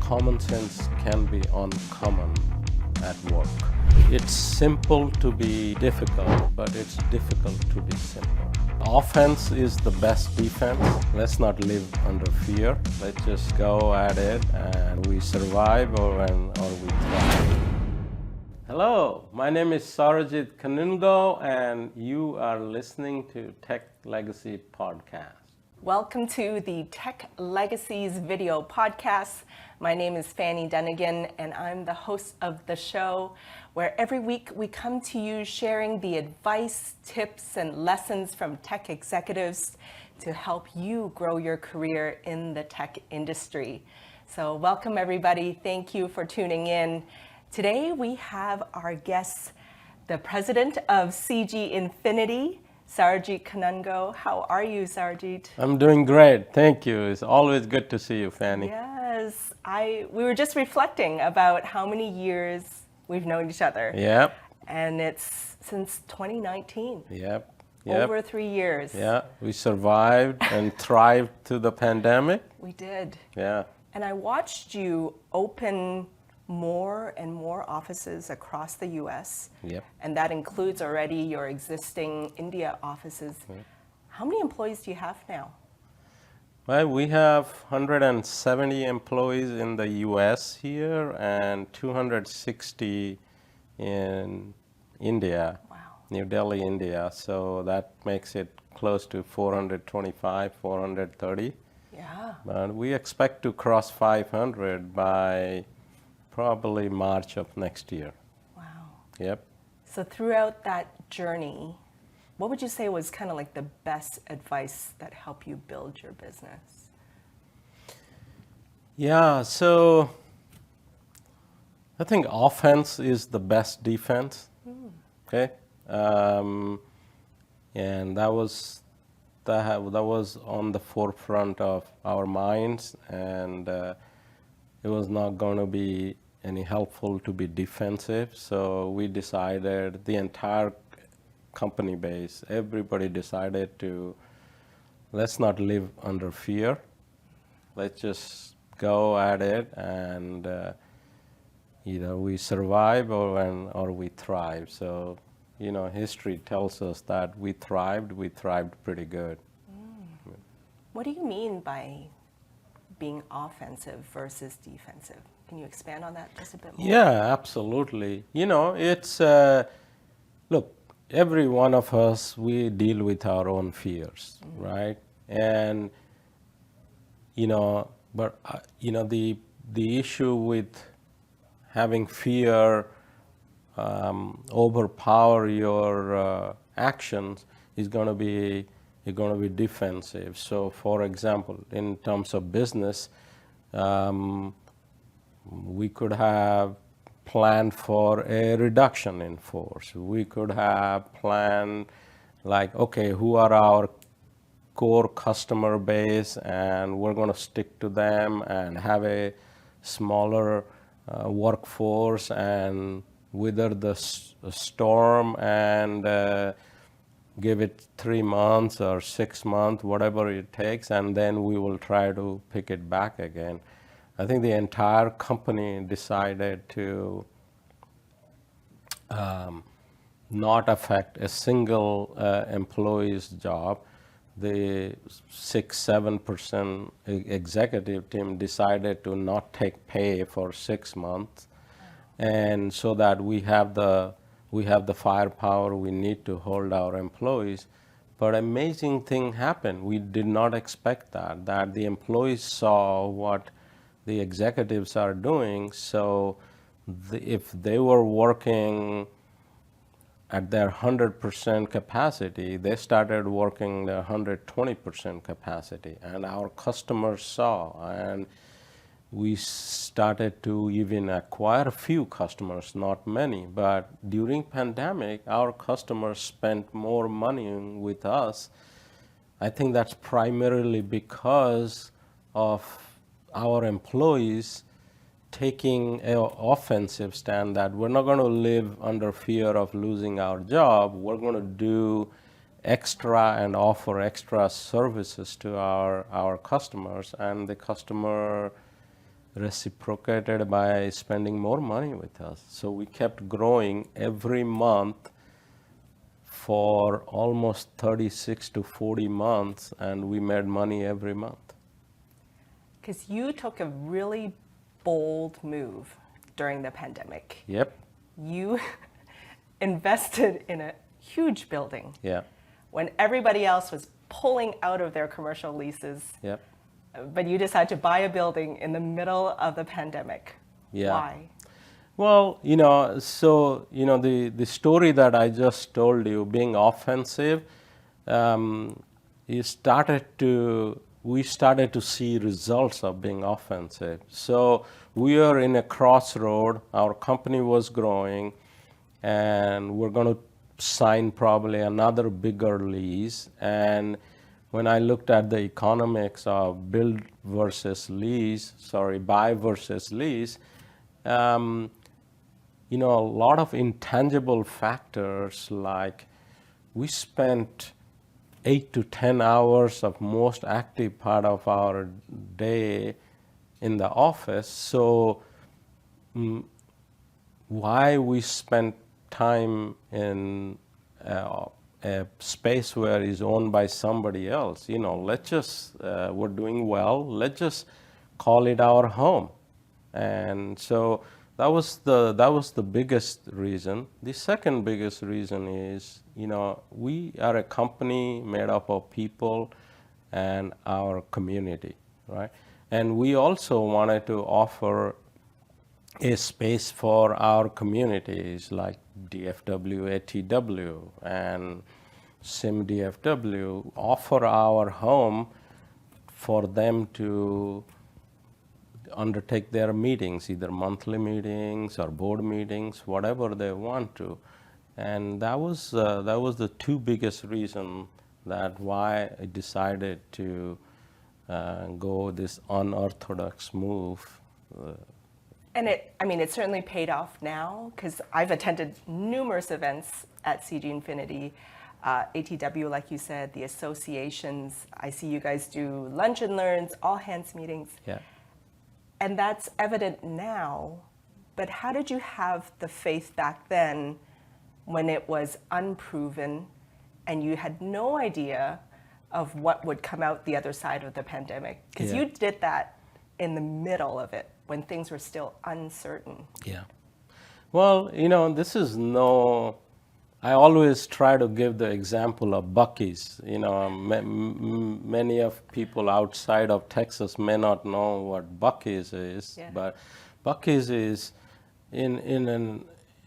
common sense can be uncommon at work. It's simple to be difficult, but it's difficult to be simple. Offense is the best defense. Let's not live under fear. Let's just go at it and we survive or we thrive. Hello, my name is Saurajit Kanungo and you are listening to Tech Legacy Podcast. Welcome to the Tech Legacies video podcast. My name is Fanny Dunnigan and I'm the host of the show where every week we come to you sharing the advice, tips, and lessons from tech executives to help you grow your career in the tech industry. So welcome everybody. Thank you for tuning in. Today we have our guest, the president of CG Infinity, Saurajit Kanungo. How are you, Saurajit? I'm doing great. Thank you. It's always good to see you, Fanny. Yes. We were just reflecting about how many years we've known each other. Yep. And it's since 2019. Yep. Over 3 years. Yeah. We survived and thrived through the pandemic. We did. Yeah. And I watched you open more and more offices across the U.S. Yep. And that includes already your existing India offices. How many employees do you have now? Well, we have 170 employees in the U.S. here and 260 in India, Wow. New Delhi, India. So that makes it close to 425, 430. Yeah. But we expect to cross 500 by probably March of next year. Wow. Yep. So throughout that journey, what would you say was kind of like the best advice that helped you build your business? Yeah, so I think offense is the best defense. Okay, and that was on the forefront of our minds, and it was not going to be any helpful to be defensive. So we decided, the entire company base, everybody decided to, let's not live under fear. Let's just go at it and either we survive or we thrive. So, history tells us that we thrived pretty good. What do you mean by being offensive versus defensive? Can you expand on that just a bit more? Yeah, absolutely. It's, look, every one of us, we deal with our own fears, right? And, but, the issue with having fear overpower your actions is going to be defensive. So, for example, in terms of business, we could have planned for a reduction in force. We could have planned like, okay, who are our core customer base and we're going to stick to them and have a smaller workforce and weather the storm and give it 3 months or 6 months, whatever it takes, and then we will try to pick it back again. I think the entire company decided to not affect a single employee's job. The 6-7% executive team decided to not take pay for 6 months, and so that we have the firepower we need to hold our employees. But amazing thing happened. We did not expect that the employees saw what the executives are doing. So if they were working at their 100% capacity, they started working their 120% capacity. And our customers saw, and we started to even acquire a few customers, not many. But during pandemic, our customers spent more money with us. I think that's primarily because of our employees taking an offensive stand that we're not going to live under fear of losing our job. We're going to do extra and offer extra services to our customers, and the customer reciprocated by spending more money with us. So we kept growing every month for almost 36 to 40 months, and we made money every month. Because you took a really bold move during the pandemic. Yep. You invested in a huge building. Yeah. When everybody else was pulling out of their commercial leases. Yep. But you decided to buy a building in the middle of the pandemic. Yeah. Why? Well, the story that I just told you, being offensive, we started to see results of being offensive. So we are in a crossroad. Our company was growing, and we're going to sign probably another bigger lease. And when I looked at the economics of buy versus lease, a lot of intangible factors, like we spent 8 to 10 hours of most active part of our day in the office. So why we spend time in a space where it's owned by somebody else? Let's just, we're doing well, let's just call it our home. And so that was the biggest reason. The second biggest reason is, we are a company made up of people and our community, right? And we also wanted to offer a space for our communities like DFW, ATW, and SIM DFW, offer our home for them to undertake their meetings, either monthly meetings or board meetings, whatever they want to. And that was the two biggest reasons that why I decided to go this unorthodox move. And it certainly paid off now, because I've attended numerous events at CG Infinity, ATW, like you said, the associations. I see you guys do lunch and learns, all hands meetings. Yeah. And that's evident now. But how did you have the faith back then when it was unproven and you had no idea of what would come out the other side of the pandemic? Because you did that in the middle of it, when things were still uncertain. Yeah. Well, this is I always try to give the example of Buc-ee's. Many of people outside of Texas may not know what Buc-ee's is, but Buc-ee's is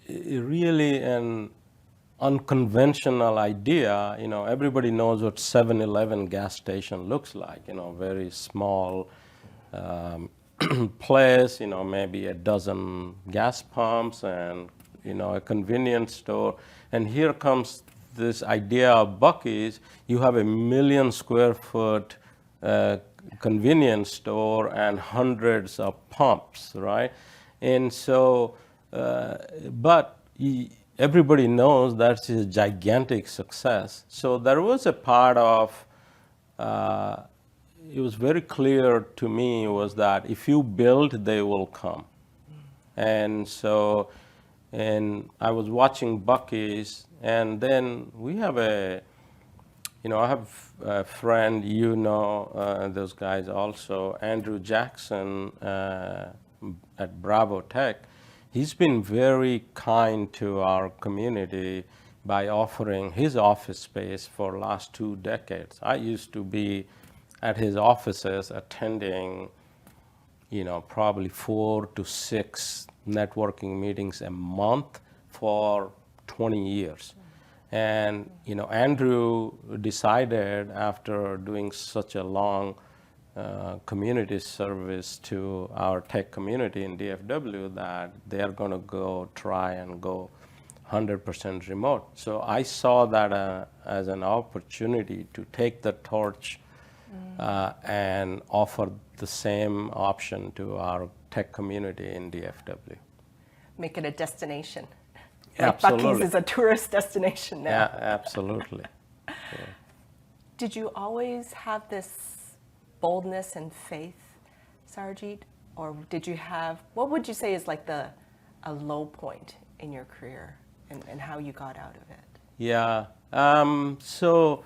really an unconventional idea. Everybody knows what 7-Eleven gas station looks like, very small place, maybe a dozen gas pumps and, a convenience store. And here comes this idea of Buc-ee's. You have 1 million square foot convenience store and hundreds of pumps, right? And so, everybody knows that's a gigantic success. So there was a part of, it was very clear to me was that if you build, they will come. And so, I was watching Buc-ee's, and then we have I have a friend, those guys also, Andrew Jackson at Bravo Tech. He's been very kind to our community by offering his office space for the last 2 decades. I used to be at his offices attending, probably 4 to 6 networking meetings a month for 20 years. And, Andrew decided after doing such a long community service to our tech community in DFW that they are going to try and go 100% remote. So I saw that as an opportunity to take the torch and offer the same option to our tech community in DFW. Make it a destination. Absolutely. Buc-ee's is a tourist destination now. Yeah, absolutely. Yeah. Did you always have this boldness and faith, Saurajit? or did you have, what would you say is like a low point in your career, and how you got out of it? Yeah. So,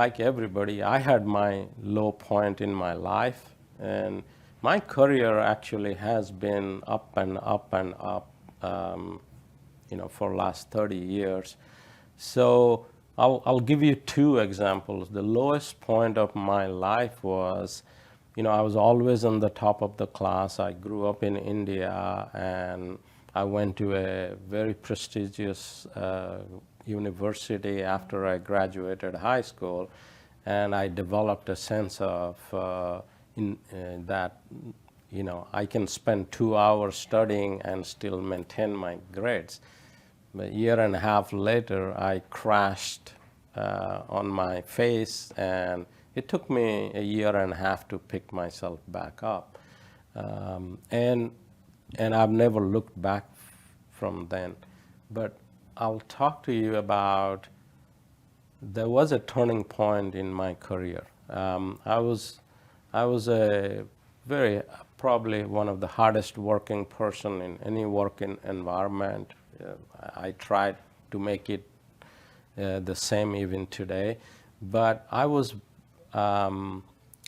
like everybody, I had my low point in my life, and my career actually has been up and up and up, for last 30 years. So I'll give you two examples. The lowest point of my life was, I was always on the top of the class. I grew up in India, and I went to a very prestigious university after I graduated high school, and I developed a sense of that, I can spend 2 hours studying and still maintain my grades. But a year and a half later, I crashed on my face, and it took me a year and a half to pick myself back up. And I've never looked back from then. But I'll talk to you about, there was a turning point in my career. I was a probably one of the hardest working person in any working environment. I tried to make it the same even today, but I was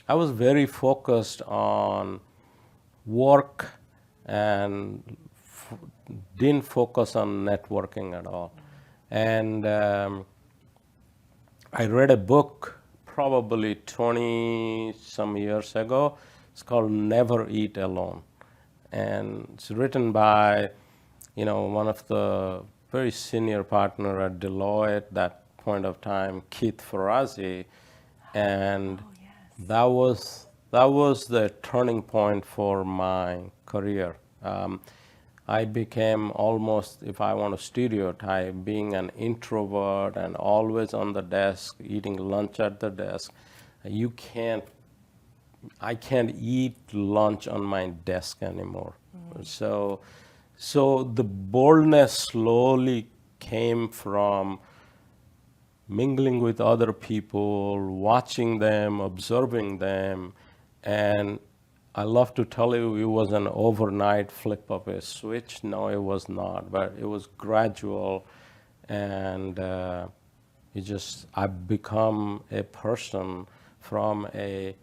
very focused on work and didn't focus on networking at all. And I read a book probably 20 some years ago. It's called Never Eat Alone. And it's written by, one of the very senior partner at Deloitte that point of time, Keith Ferrazzi. And that was the turning point for my career. I became almost, if I want to stereotype, being an introvert and always on the desk, eating lunch at the desk. I can't eat lunch on my desk anymore. So the boldness slowly came from mingling with other people, watching them, observing them, and I love to tell you it was an overnight flip of a switch. No, it was not, but it was gradual, and I've become a person from a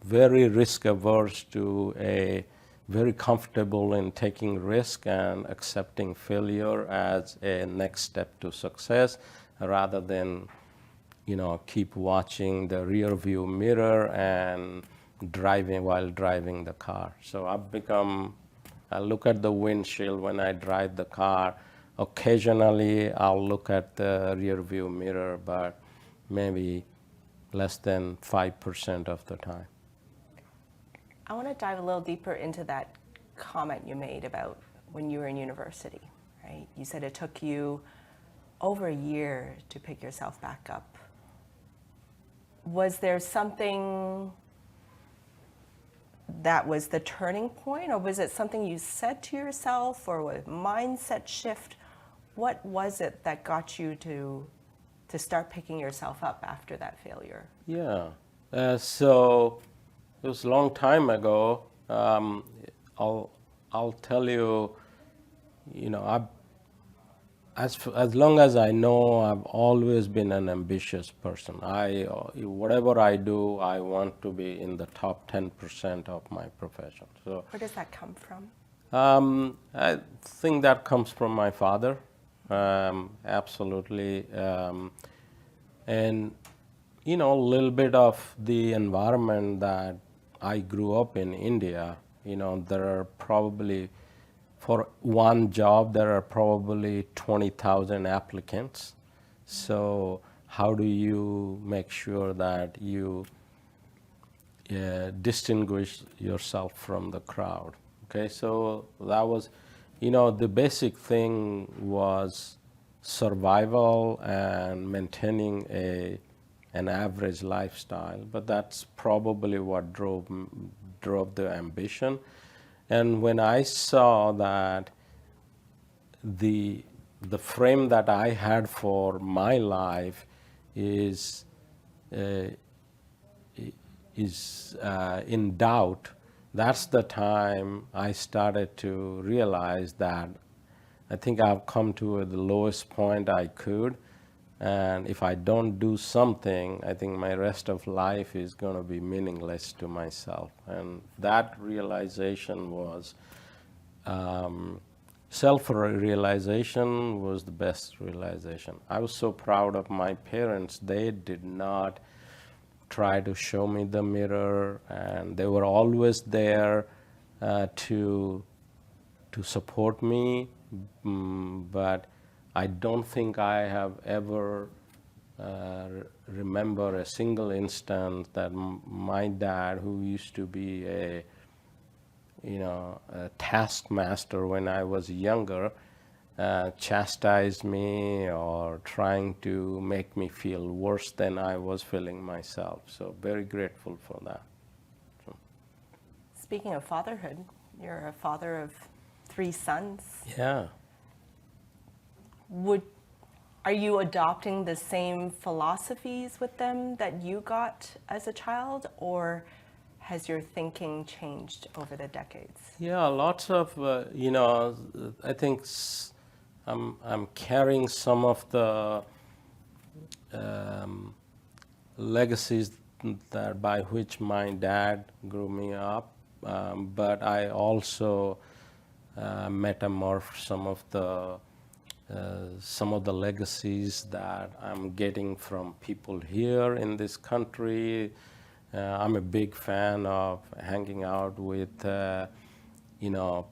very risk averse to a very comfortable in taking risk and accepting failure as a next step to success, rather than keep watching the rear view mirror and driving the car. So I look at the windshield when I drive the car. Occasionally I'll look at the rear view mirror, but maybe less than 5% of the time. I want to dive a little deeper into that comment you made about when you were in university, right? You said it took you over a year to pick yourself back up. Was there something that was the turning point, or was it something you said to yourself, or a mindset shift? What was it that got you to start picking yourself up after that failure? Yeah. So it was a long time ago. I'll tell you, as long as I know, I've always been an ambitious person. Whatever I do, I want to be in the top 10% of my profession. So where does that come from? I think that comes from my father, absolutely, and a little bit of the environment that I grew up in India. There are probably, for one job, there are probably 20,000 applicants. So how do you make sure that you distinguish yourself from the crowd? Okay, so that was, the basic thing was survival and maintaining an average lifestyle, but that's probably what drove the ambition. And when I saw that the frame that I had for my life is is in doubt, that's the time I started to realize that I think I've come to the lowest point I could. And if I don't do something, I think my rest of life is going to be meaningless to myself. And that realization was, self-realization was the best realization. I was so proud of my parents. They did not try to show me the mirror, and they were always there to support me. But I don't think I have ever remember a single instance that my dad, who used to be a taskmaster when I was younger, chastised me or trying to make me feel worse than I was feeling myself. So very grateful for that. Speaking of fatherhood, you're a father of 3 sons. Yeah. Are you adopting the same philosophies with them that you got as a child, or has your thinking changed over the decades? Yeah, lots of, I think I'm carrying some of the legacies that by which my dad grew me up, but I also metamorphed some of the legacies that I'm getting from people here in this country. I'm a big fan of hanging out with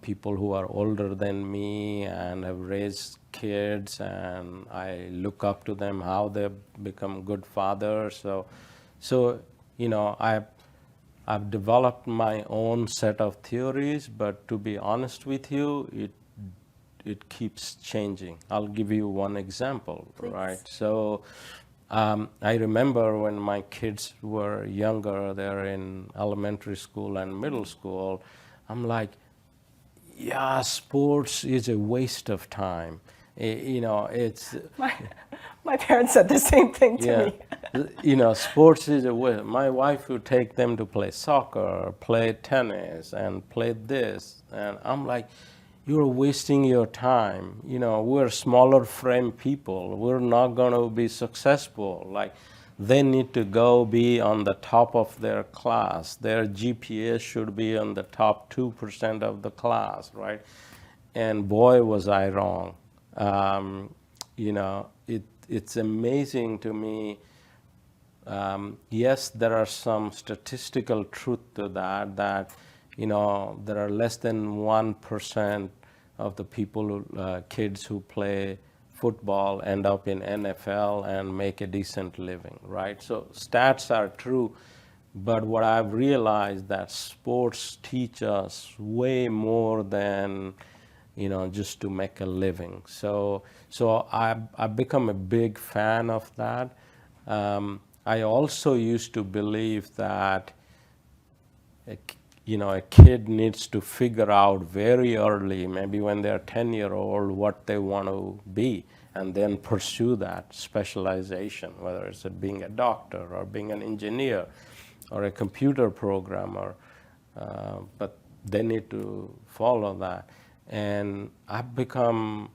people who are older than me and have raised kids, and I look up to them, how they've become good fathers. So I've developed my own set of theories, but to be honest with you, it keeps changing. I'll give you one example. Please. Right? So I remember when my kids were younger, they're in elementary school and middle school, I'm like, yeah, sports is a waste of time. It's... My parents said the same thing to me. Sports is a waste. My wife would take them to play soccer, play tennis, and play this. And I'm like, you're wasting your time. We're smaller frame people. We're not going to be successful. Like, they need to go be on the top of their class. Their GPA should be on the top 2% of the class, right? And boy, was I wrong. It's amazing to me. Yes, there are some statistical truth to that there are less than 1% of the people, kids who play football end up in NFL and make a decent living, right? So stats are true, but what I've realized that sports teach us way more than, just to make a living. So I've become a big fan of that. I also used to believe that a kid needs to figure out very early, maybe when they're 10-year-old, what they want to be, and then pursue that specialization, whether it's being a doctor or being an engineer or a computer programmer. But they need to follow that. And I've become,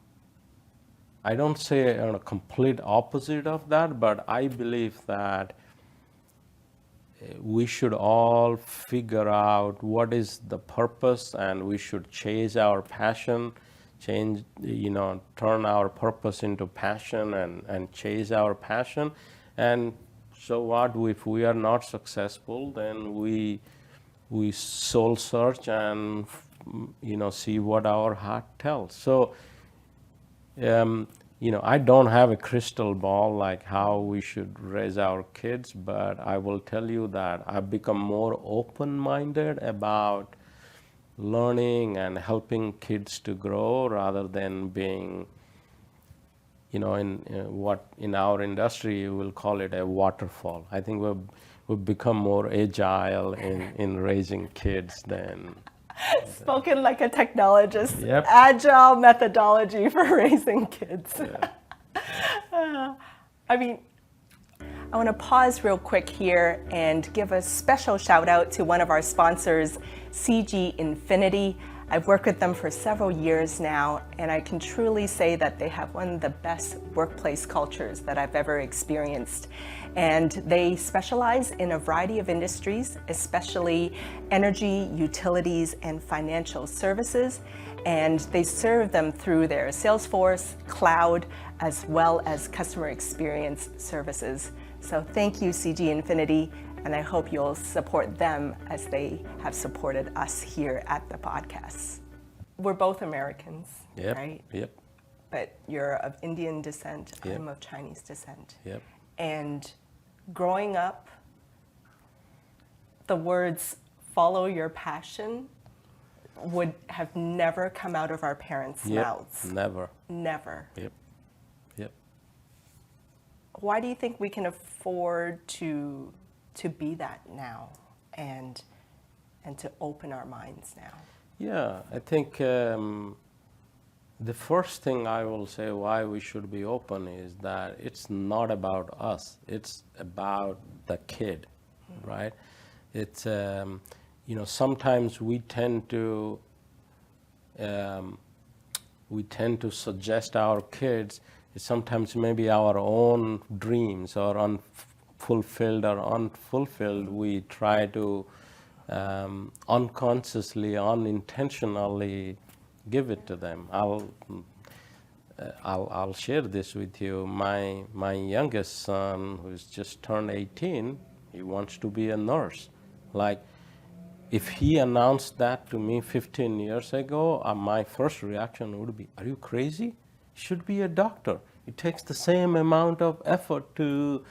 I don't say a complete opposite of that, but I believe that we should all figure out what is the purpose, and we should chase our passion, turn our purpose into passion and chase our passion. And so what if we are not successful? Then we soul search and see what our heart tells. So I don't have a crystal ball like how we should raise our kids, but I will tell you that I've become more open-minded about learning and helping kids to grow rather than being, in what in our industry you will call it a waterfall. I think we've become more agile in raising kids than... Spoken like a technologist. Yep. Agile methodology for raising kids. Yeah. I want to pause real quick here and give a special shout out to one of our sponsors, CG Infinity. I've worked with them for several years now, and I can truly say that they have one of the best workplace cultures that I've ever experienced. And they specialize in a variety of industries, especially energy, utilities, and financial services. And they serve them through their Salesforce, cloud, as well as customer experience services. So thank you, CG Infinity, and I hope you'll support them as they have supported us here at the podcast. We're both Americans, Yep. right? Yep. But you're of Indian descent, Yep. I'm of Chinese descent. Yep. And growing up, the words follow your passion would have never come out of our parents' Yep. mouths. Never. Never. Yep. Yep. Why do you think we can afford to be that now and to open our minds now? Yeah, I think the first thing I will say why we should be open is that it's not about us. It's about the kid, right? It's sometimes we tend to suggest our kids sometimes maybe our own dreams or unfulfilled or unfulfilled. We try to unconsciously, unintentionally give it to them. I'll share this with you. My youngest son, who's just turned 18, he wants to be a nurse. Like, if he announced that to me 15 years ago, my first reaction would be, are you crazy? You should be a doctor. It takes the same amount of effort to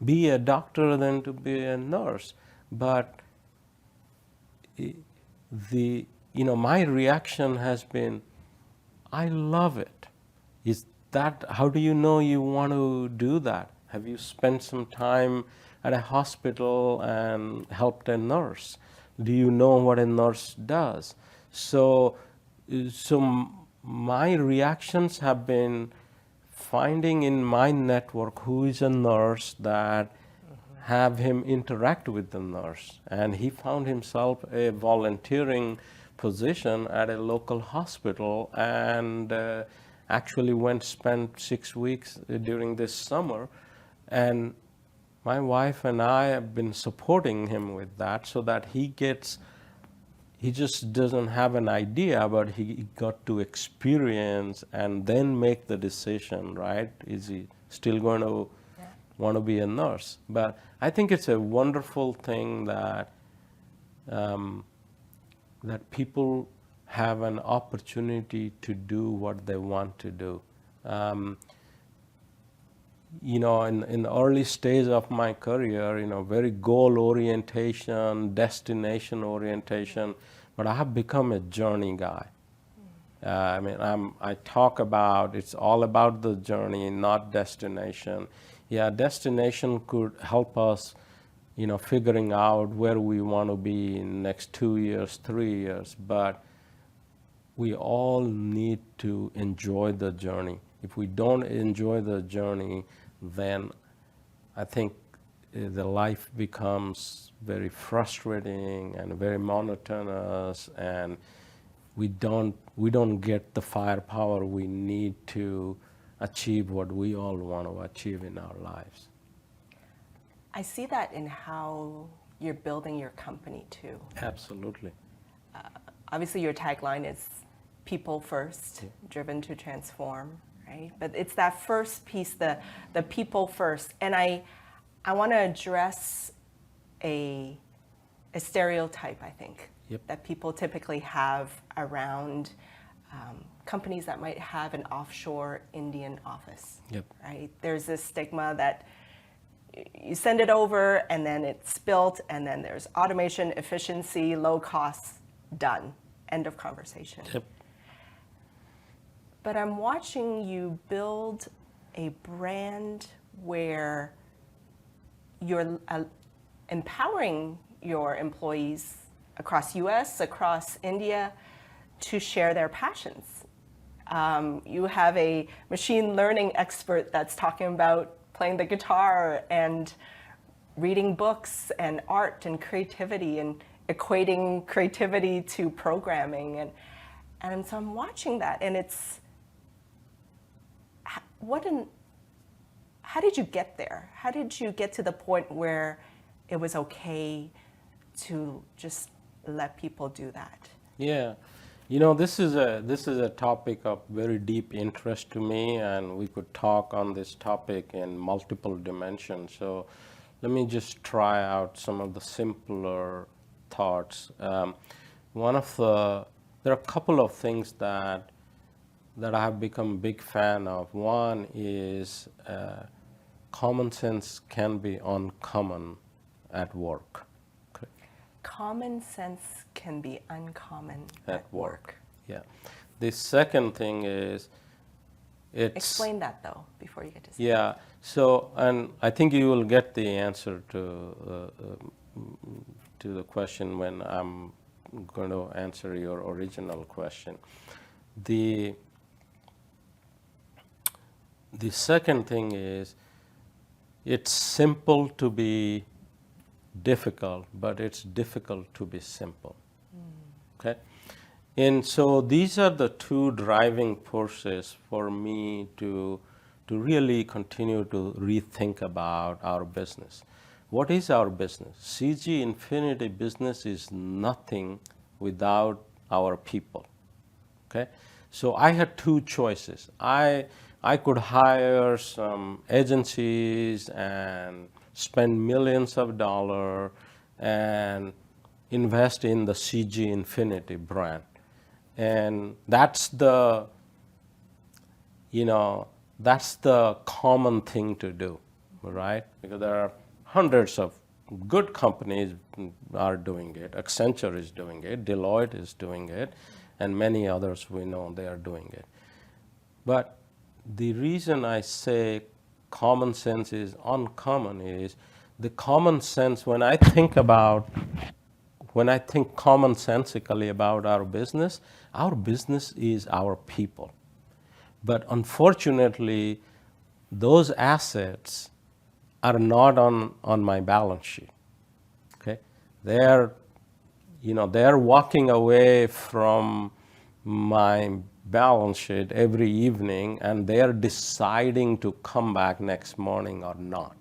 be a doctor than to be a nurse. But my reaction has been, I love it. How do you know you want to do that? Have you spent some time at a hospital and helped a nurse? Do you know what a nurse does? So my reactions have been finding in my network who is a nurse that have him interact with the nurse. And he found himself a volunteering position at a local hospital and actually spent 6 weeks during this summer. And my wife and I have been supporting him with that so that he just doesn't have an idea, but he got to experience and then make the decision, right? Is he still going to want to be a nurse? But I think it's a wonderful thing that people have an opportunity to do what they want to do. In the early stage of my career, very goal orientation, destination orientation, but I have become a journey guy. I talk about it's all about the journey, not destination. Yeah, destination could help us, figuring out where we want to be in next 2 years, 3 years, but we all need to enjoy the journey. If we don't enjoy the journey, then I think the life becomes very frustrating and very monotonous, and we don't get the firepower we need to achieve what we all want to achieve in our lives. I see that in how you're building your company too. Absolutely. Obviously, your tagline is people first, driven to transform, right? But it's that first piece, the people first. And I want to address a stereotype, I think, that people typically have around companies that might have an offshore Indian office, right? There's this stigma that you send it over and then it's built and then there's automation, efficiency, low costs, done, end of conversation. But I'm watching you build a brand where you're empowering your employees across US, across India, to share their passions. You have a machine learning expert that's talking about playing the guitar and reading books and art and creativity and equating creativity to programming. And so I'm watching that, and it's, how did you get there? How did you get to the point where it was okay to just let people do that? Yeah, this is a topic of very deep interest to me, and we could talk on this topic in multiple dimensions. So let me just try out some of the simpler thoughts. There are a couple of things that I have become a big fan of. One is common sense can be uncommon at work. Okay. Common sense can be uncommon at work. Yeah. The second thing is Explain that though before you get to say. Yeah. So, and I think you will get the answer to the question when I'm going to answer your original question. The second thing is, it's simple to be difficult, but it's difficult to be simple. Okay? And so these are the two driving forces for me to really continue to rethink about our business. What is our business? CG Infinity business is nothing without our people. Okay? So I had two choices. I could hire some agencies and spend millions of dollars and invest in the CG Infinity brand. And that's the common thing to do, right? Because there are hundreds of good companies are doing it. Accenture is doing it, Deloitte is doing it, and many others we know they are doing it. But the reason I say common sense is uncommon is the common sense when I think commonsensically about our business is our people. But unfortunately, those assets are not on my balance sheet. Okay? They're walking away from my balance sheet every evening, and they're deciding to come back next morning or not.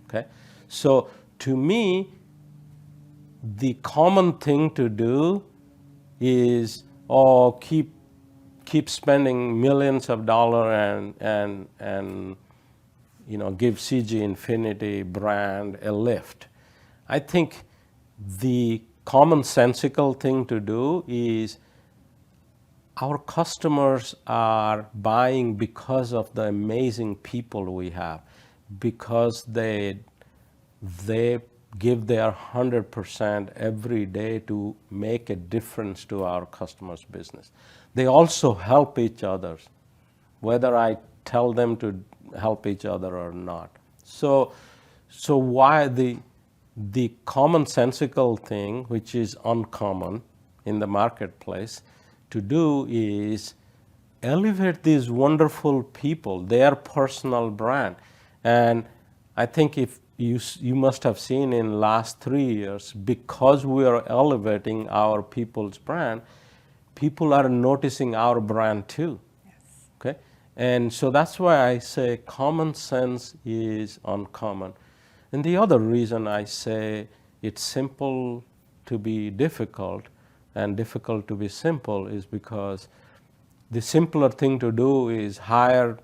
Okay? So to me, the common thing to do is keep spending millions of dollars and give CG Infinity brand a lift. I think the commonsensical thing to do is our customers are buying because of the amazing people we have, because they give their 100% every day to make a difference to our customers' business. They also help each other, whether I tell them to help each other or not. So why the commonsensical thing, which is uncommon in the marketplace, to do is elevate these wonderful people, their personal brand. And I think if you must have seen in last 3 years, because we are elevating our people's brand, people are noticing our brand too. Yes. Okay? And so that's why I say common sense is uncommon. And the other reason I say it's simple to be difficult and difficult to be simple is because the simpler thing to do is hire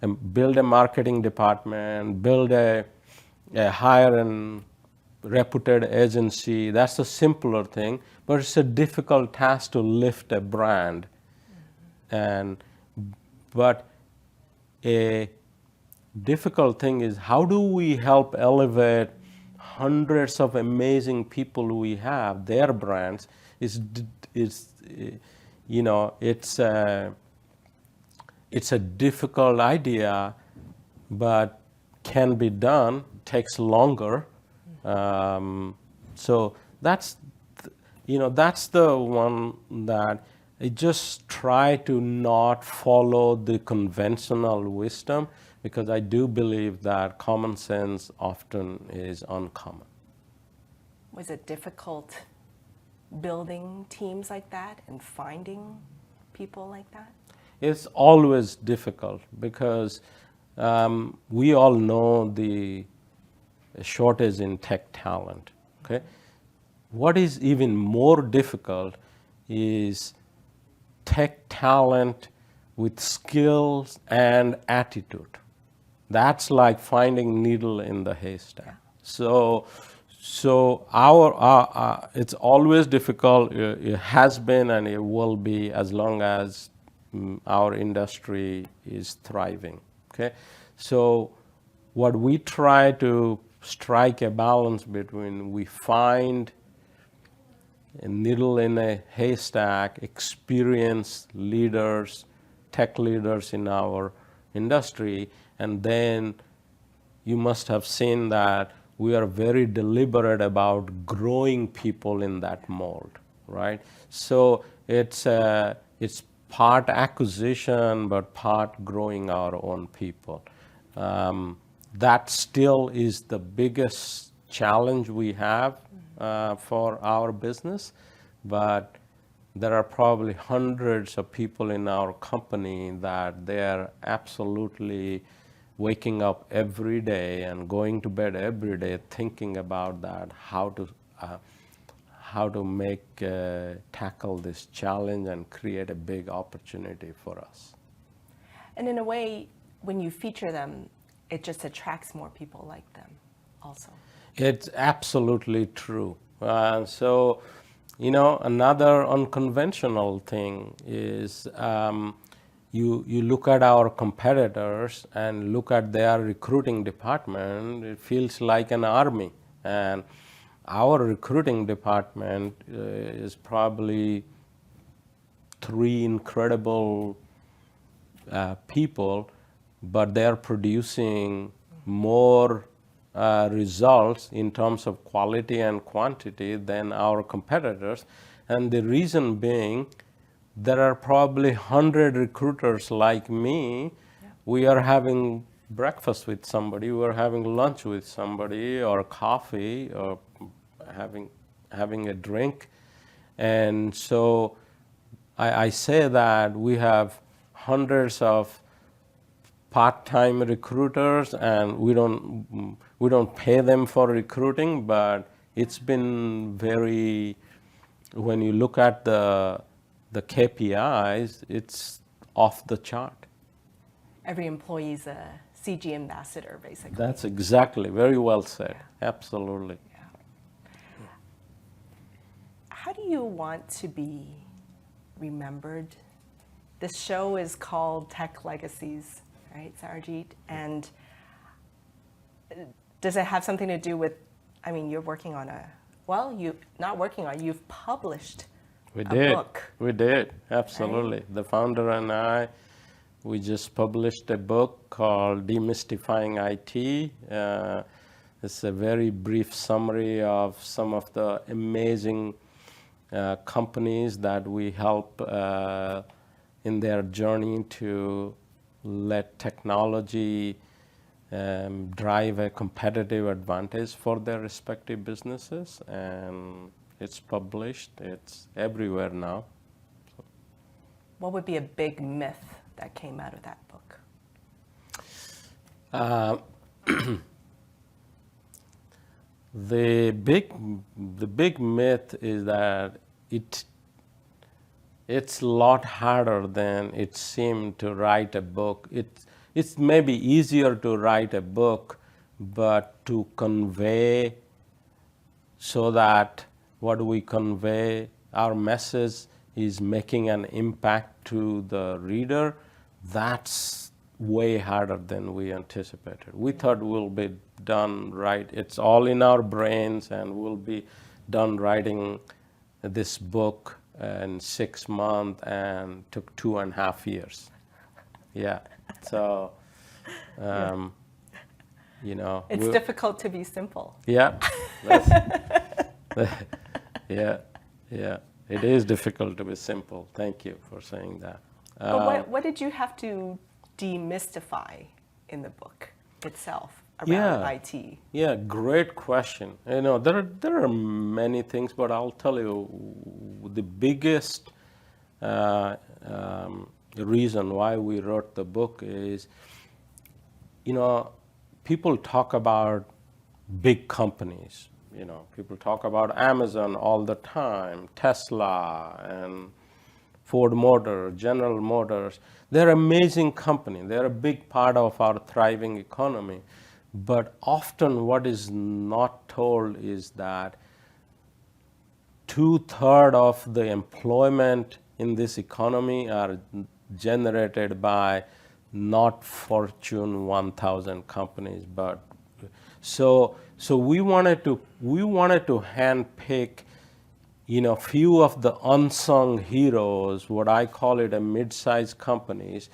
and build a marketing department, hire a reputed agency. That's a simpler thing, but it's a difficult task to lift a brand. But a difficult thing is, how do we help elevate hundreds of amazing people we have, their brands? It's a difficult idea, but can be done. Takes longer. So that's the one that I just try to not follow the conventional wisdom, because I do believe that common sense often is uncommon. Was it difficult building teams like that and finding people like that? It's always difficult because we all know the shortage in tech talent. Okay, what is even more difficult is tech talent with skills and attitude. That's like finding needle in the haystack. So it's always difficult. It has been and it will be as long as our industry is thriving. Okay, so what we try to strike a balance between, we find a needle in a haystack, experienced leaders, tech leaders in our industry, and then you must have seen that we are very deliberate about growing people in that mold, right? So it's part acquisition, but part growing our own people. That still is the biggest challenge we have for our business, but there are probably hundreds of people in our company that they're absolutely waking up every day and going to bed every day thinking about that, how to tackle this challenge and create a big opportunity for us. And in a way, when you feature them, it just attracts more people like them also. It's absolutely true. So, another unconventional thing is you look at our competitors and look at their recruiting department, it feels like an army. And our recruiting department is probably 3 incredible people, but they're producing more results in terms of quality and quantity than our competitors. And the reason being, there are probably 100 recruiters like me. Yeah. We are having breakfast with somebody, we are having lunch with somebody, or coffee, or having a drink. And so I say that we have hundreds of part-time recruiters, and we don't pay them for recruiting, but it's been very, when you look at the KPIs, it's off the chart. Every employee is a CG ambassador, basically. That's exactly, very well said. Yeah. Absolutely. Yeah. How do you want to be remembered? This show is called Tech Legacies, right, Saurajit? And does it have something to do with, you're working on you've published a book. We did, absolutely. Right? The founder and I, we just published a book called Demystifying IT. It's a very brief summary of some of the amazing companies that we help in their journey to let technology drive a competitive advantage for their respective businesses. And it's published, it's everywhere now. So. What would be a big myth that came out of that book? The big myth is that it's a lot harder than it seemed to write a book. It's maybe easier to write a book, but to convey, so that what we convey, our message is making an impact to the reader, that's way harder than we anticipated. We thought we'll be done right. It's all in our brains, and we'll be done writing this book in 6 months, and took 2.5 years. Yeah. So, it's difficult to be simple. Yeah. Yeah. It is difficult to be simple. Thank you for saying that. But what did you have to demystify in the book itself around Yeah. IT? Yeah, great question. There are many things, but I'll tell you the biggest uh, reason why we wrote the book is, people talk about big companies. People talk about Amazon all the time, Tesla, and Ford Motor, General Motors. They're amazing company. They're a big part of our thriving economy. But often what is not told is that 2/3 of the employment in this economy are generated by not Fortune 1000 companies, but so we wanted to handpick few of the unsung heroes, what I call it a mid-sized companies,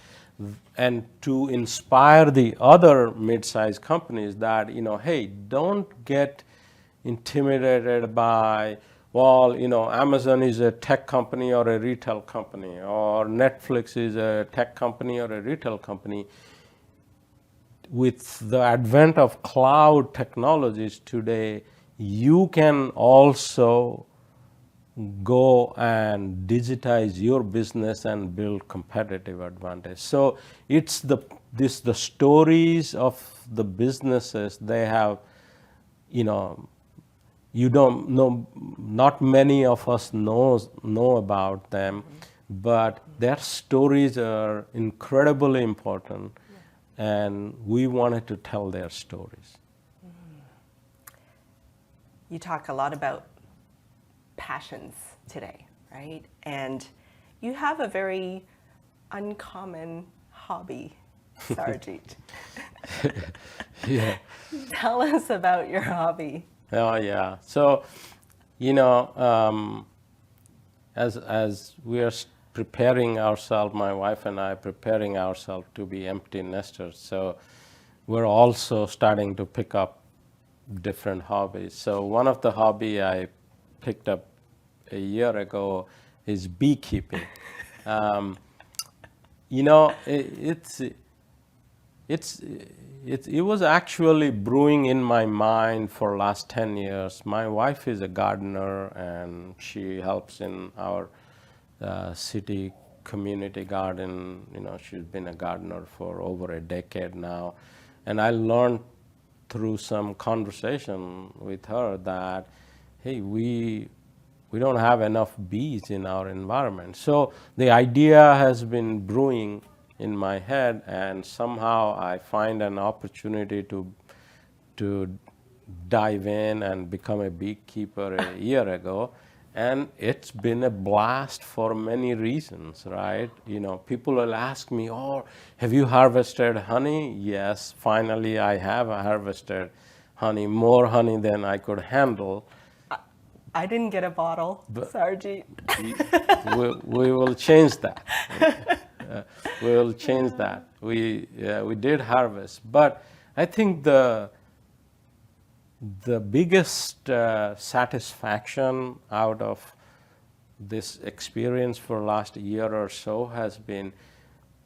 and to inspire the other mid-sized companies that, hey, don't get intimidated by, well, Amazon is a tech company or a retail company, or Netflix is a tech company or a retail company. With the advent of cloud technologies today, you can also go and digitize your business and build competitive advantage. So it's the stories of the businesses they have, you don't know, not many of us know about them, but their stories are incredibly important, and we wanted to tell their stories. You talk a lot about passions today, right? And you have a very uncommon hobby, Saurajit. Yeah. Tell us about your hobby. Oh yeah. So, as we are preparing ourselves, my wife and I preparing ourselves to be empty nesters. So, we're also starting to pick up different hobbies. So, one of the hobby I picked up a year ago is beekeeping. Um, it was actually brewing in my mind for last 10 years. My wife is a gardener, and she helps in our city community garden. She's been a gardener for over a decade now. And I learned through some conversation with her that, hey, we don't have enough bees in our environment. So the idea has been brewing in my head, and somehow I find an opportunity to dive in and become a beekeeper a year ago. And it's been a blast for many reasons, right? People will ask me, oh, have you harvested honey? Yes, finally I have harvested honey, more honey than I could handle. I didn't get a bottle, Saurajit. We will change that. We will change that. We did harvest, but I think the biggest satisfaction out of this experience for last year or so has been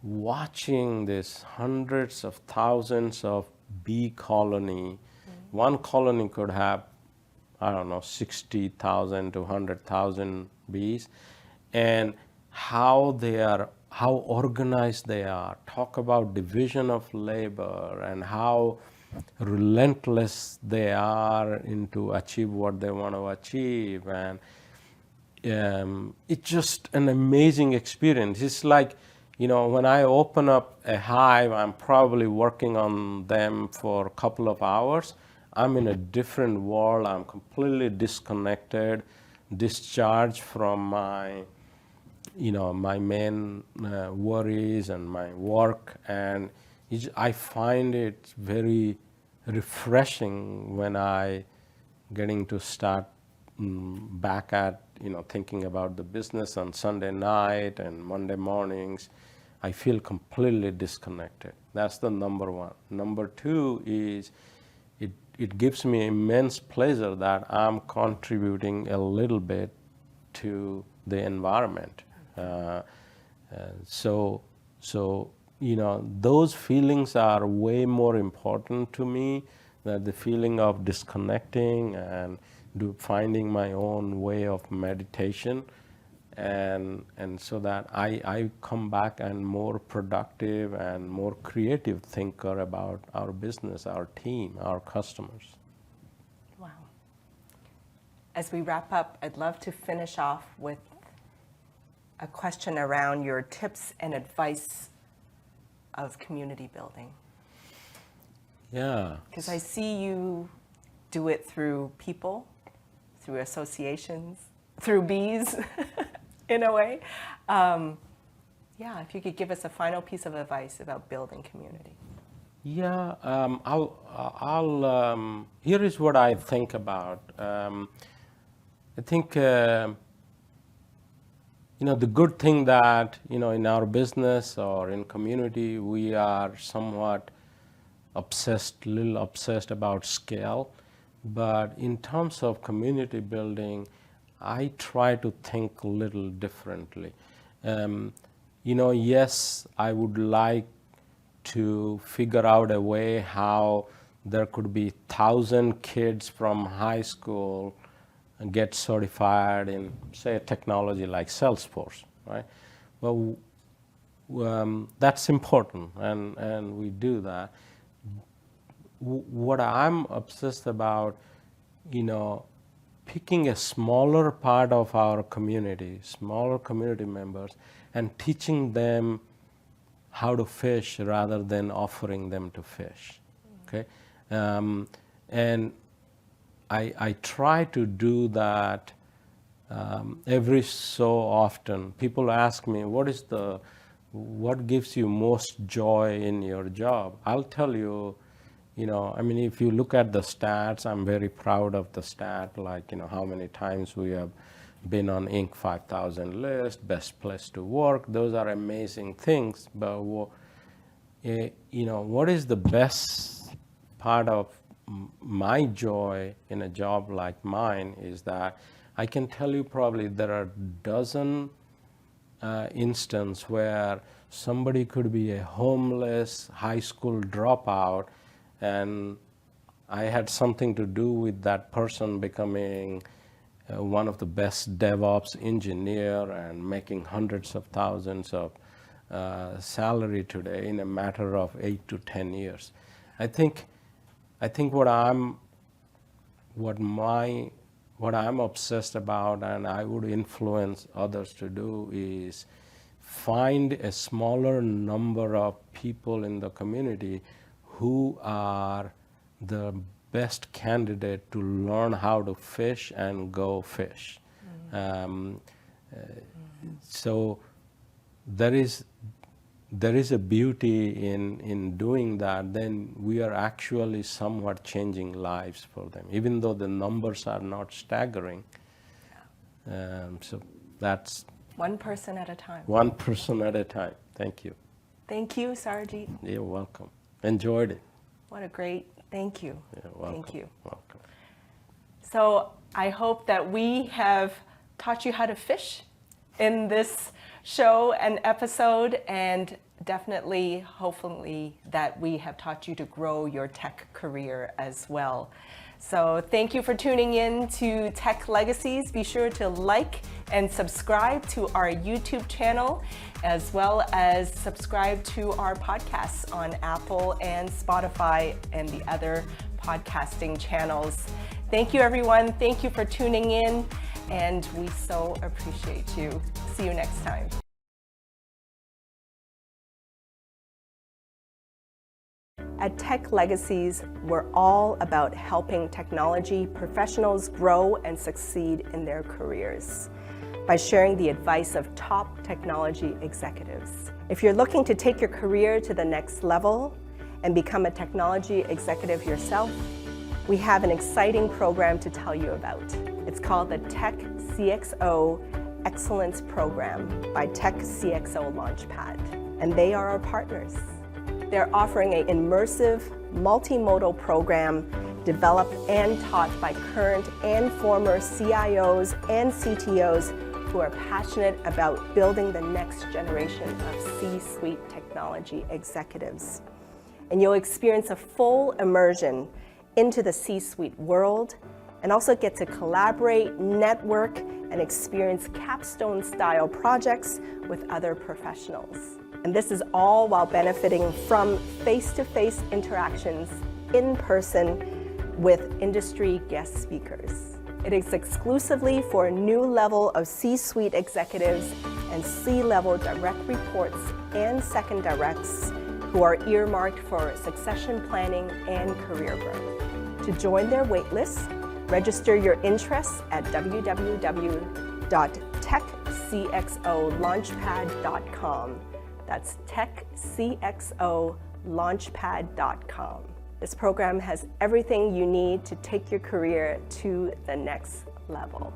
watching this hundreds of thousands of bee colony. One colony could have, I don't know, 60,000 to 100,000 bees, and how organized they are. Talk about division of labor and how relentless they are into achieve what they want to achieve. And it's just an amazing experience. It's like, when I open up a hive, I'm probably working on them for a couple of hours. I'm in a different world. I'm completely disconnected, discharged from my main worries and my work. And I find it very refreshing when I getting to start back at thinking about the business on Sunday night and Monday mornings. I feel completely disconnected. That's the number one. Number two is it gives me immense pleasure that I'm contributing a little bit to the environment. So those feelings are way more important to me than the feeling of disconnecting and finding my own way of meditation. And so that I come back and more productive and more creative thinker about our business, our team, our customers. Wow. As we wrap up, I'd love to finish off with a question around your tips and advice of community building. Yeah. Because I see you do it through people, through associations, through bees, in a way. If you could give us a final piece of advice about building community. Yeah, here is what I think about. I think, the good thing that, in our business or in community, we are somewhat little obsessed about scale. But in terms of community building, I try to think a little differently. Yes, I would like to figure out a way how there could be 1,000 kids from high school and get certified in, say, a technology like Salesforce, right? Well, that's important, and we do that. What I'm obsessed about, picking a smaller part of our community, smaller community members, and teaching them how to fish rather than offering them to fish. Okay, and I try to do that every so often. People ask me, what gives you most joy in your job? I'll tell you, if you look at the stats, I'm very proud of the stat, like, how many times we have been on Inc. 5000 list, best place to work. Those are amazing things. But, what is the best part of my joy in a job like mine is that I can tell you probably there are a dozen instances where somebody could be a homeless high school dropout, and I had something to do with that person becoming one of the best DevOps engineer and making hundreds of thousands of salary today in a matter of 8 to 10 years. I think what I'm obsessed about, and I would influence others to do, is find a smaller number of people in the community who are the best candidate to learn how to fish and go fish. So there is a beauty in doing that. Then we are actually somewhat changing lives for them, even though the numbers are not staggering. So that's one person at a time. One person at a time. Thank you. Thank you, Saurajit. You're welcome. Enjoyed it. What a great, thank you. You're welcome. Thank you. Welcome. So I hope that we have taught you how to fish in this show and episode, and definitely, hopefully, that we have taught you to grow your tech career as well. So thank you for tuning in to Tech Legacies. Be sure to like and subscribe to our YouTube channel, as well as subscribe to our podcasts on Apple and Spotify and the other podcasting channels. Thank you, everyone. Thank you for tuning in, and we so appreciate you. See you next time. At Tech Legacies, we're all about helping technology professionals grow and succeed in their careers by sharing the advice of top technology executives. If you're looking to take your career to the next level and become a technology executive yourself, we have an exciting program to tell you about. It's called the Tech CXO Excellence Program by Tech CXO Launchpad, and they are our partners. They're offering an immersive, multimodal program developed and taught by current and former CIOs and CTOs who are passionate about building the next generation of C-suite technology executives. And you'll experience a full immersion into the C-suite world and also get to collaborate, network, and experience capstone-style projects with other professionals. And this is all while benefiting from face-to-face interactions in person with industry guest speakers. It is exclusively for a new level of C-suite executives and C-level direct reports and second directs who are earmarked for succession planning and career growth. To join their waitlist, register your interests at www.techcxolaunchpad.com. That's techcxolaunchpad.com. This program has everything you need to take your career to the next level.